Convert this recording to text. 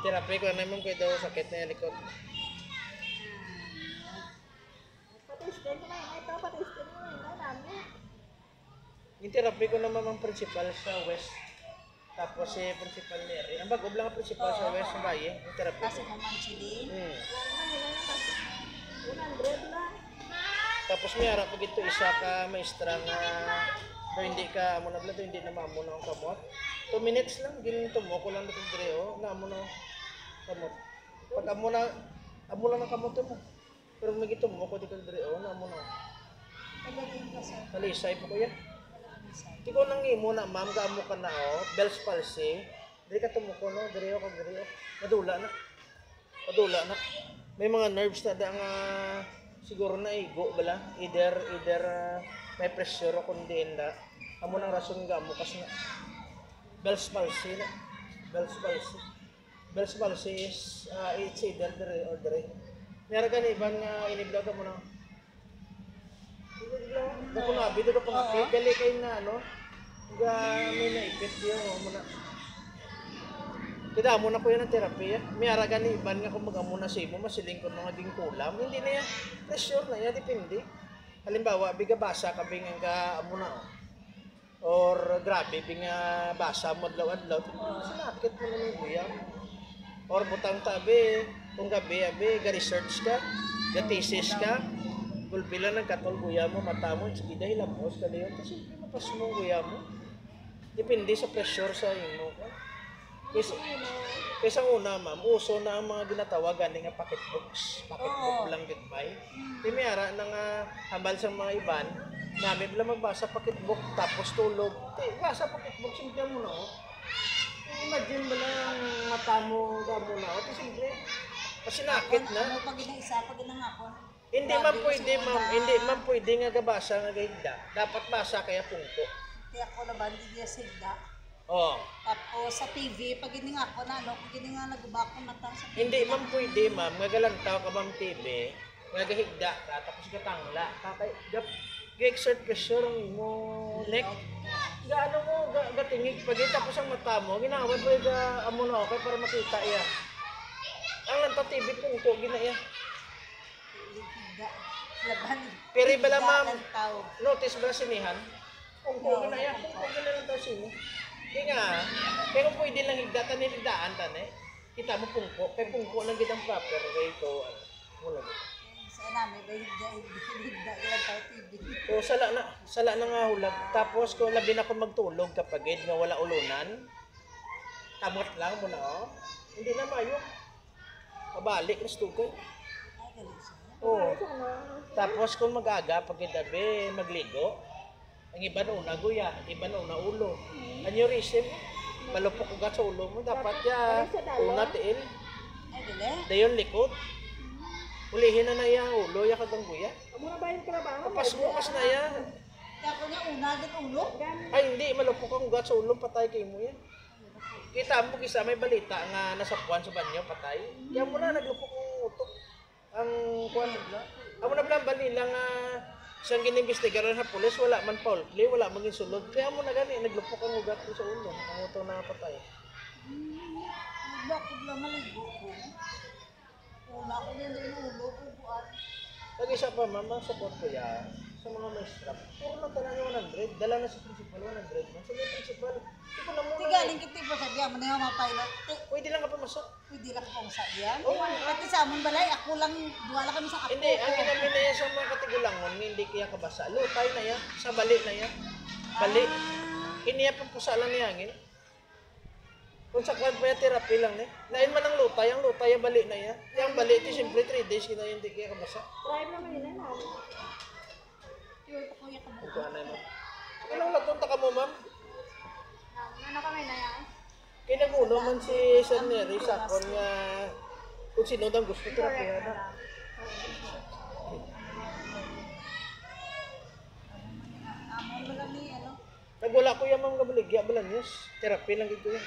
Therapy ko naman ko ito sakit na likod. Patistin ko na yun. Ito, patistin mo yun. Ay, dami. Yung therapy ko naman ang principal sa West. Tapos si principal ni Eri. Ang bagob lang ang principal sa West ng Baye. Yung therapy Kasi ko. naman sili. Wala na, 100 lang. Tapos may harap pag ito isa ka maestra nga hindi ka amo na blado hindi na maamo na ang kamot. 2 minutes lang ginto mo ko lang dito dire na amo na kamot. Pag amo lang ang kamot mo. Pero may gito mo ko dito dire na amo na. Talagang ka sir. Talisay po ko yan. Di ko nang imo na ma'am gaamo ka na Bell's palsy. Dili ka tumuko no dire ko dire. Madula na. Madula na. May mga nerves na da nga siguro na igo bala either may pressure o kundi hindi amo nang rason nga mo kasi na Bell's palsy na Bell's palsy is it's either dire or dire meron ka na ibang iniblaga mo na dako na bido ko pang gali kay na ano nga may naipit diyo mo na kita mo na ko yan ang therapy. May aragan ni Iban nga kung mag-amo na siya mo, masiling ko mga ding kulam. Hindi na yan. Pressure na yan, depende. Halimbawa, biga basa ka bing nga amo na. Or grabe, bing basa mo adlaw-adlaw. Sinakit mo na ng guyam. Or butang tabi, kung gabi, ga-research ka, ga-thesis ka, gulpila ng katol guyam mo, mata mo, sige dahil lamos ka na yun. Kasi mapas mo guyam mo. Depende sa pressure sa imo ka. Kaysa una, ma'am, uso na ang mga ginatawag galing nga pocketbooks. Pocketbook lang gitbay. Di may ara nang hambal sa mga iban, namin bila magbasa pocketbook tapos tulog. Basa pocketbook, simple mo na. Imagine mo lang mata mo, gamo na. Simple. Kasi nakit na. Ano pag isa, pag inangakon? Hindi man pwede nga gabasa nga gahigda. Dapat basa kaya pungko. Kaya ako na ba, hindi niya sigda. Oh. Tapos sa TV, pag hindi nga ako na, pag hindi nga nagbako na sa TV. Hindi man pwede, ma'am. Nga galantaw ka ma'am TV. Nga gahigda ka, tapos gatangla. Ga-exert pressure ang mo neck. Gaano mo, gatingig. Pag tapos ang mata mo, ginawad mo yung amo na okay para makita iya. Ang lanta TV pungko, gina iya. Laban. Pero bala ma'am, Lantaw. notice ba sinihan? Pungko, gina iya. Pungko, gina lang tao sini. Kaya pero pwede lang higdatan ni higdaan tane. Kita mo pungko, kay pungko lang gitang proper way to wala. Sa namin, ba higda ilang tayo TV. O sala na nga hulag. Tapos kung labi na ako magtulog kapag nga wala ulunan, kamot lang mo na Hindi na mayo. Pabalik na stukoy. Ay, galing siya. Oo. Tapos kung mag-aga pag gabi magligo, ang iba na una guya, iba na una ulo. Aneurysm, malupok ka sa ulo mo, dapat ya una tiil. Ay, galing. Dayon likod. Ulihin na iya ulo, ya kagang guya. Amo na ba yung trabaho? Papas na ya. Kaya ako niya una, agad ulo. Ay hindi, malupok ang ugat sa ulo, patay kayo mo yan. Kita mo kisa may balita nga nasapuan sa banyo, patay. Kaya mo na naglupok ang utok. Ang kuwan na. Amo na blang balila nga isang ginimbestigaran sa pulis, wala man foul play, wala maging sulod. Kaya mo na gani, naglupok ang ugat mo sa ulo. Ang uto na patay. Bakit lang maligo ko? Una ko nila yung ulo ko buwan. Pag isa pa, mama, support ko yan. Sa mga maestra, puro lang tanan yung 100. Dala na sa principal, 100 man. Sa mga principal, hindi ko na muna. Tigaling kita pa sa diyan, ano yung mga pilot. Pwede lang ka pumasok. Pwede lang kong sa diyan. Oo. Pati sa amon balay, ako lang, duwala kami sa kapo. Hindi, ang ginamin na yan sa mga katigulangon, hindi kaya kabasa. Lutay na yan, sa bali na yan. Bali. Iniya pang pusa lang niyangin. Kung sa kwan pa yung therapy lang eh. Lain man ang lutay yung bali na yan. Yung bali, ito siyempre 3 days kina hindi kaya kabasa. Try naman yun na. Yun, ako yung kabuo. Ito anay mo. Anong nagpunta ka mo, ma'am? Ano kami na yan? Kinaguno man si San Neri sa kon nga kung sino daw gusto therapy na. Amon wala ni, ano? Nagwala ko yung mga baligya balan yes. Therapy lang gito yan.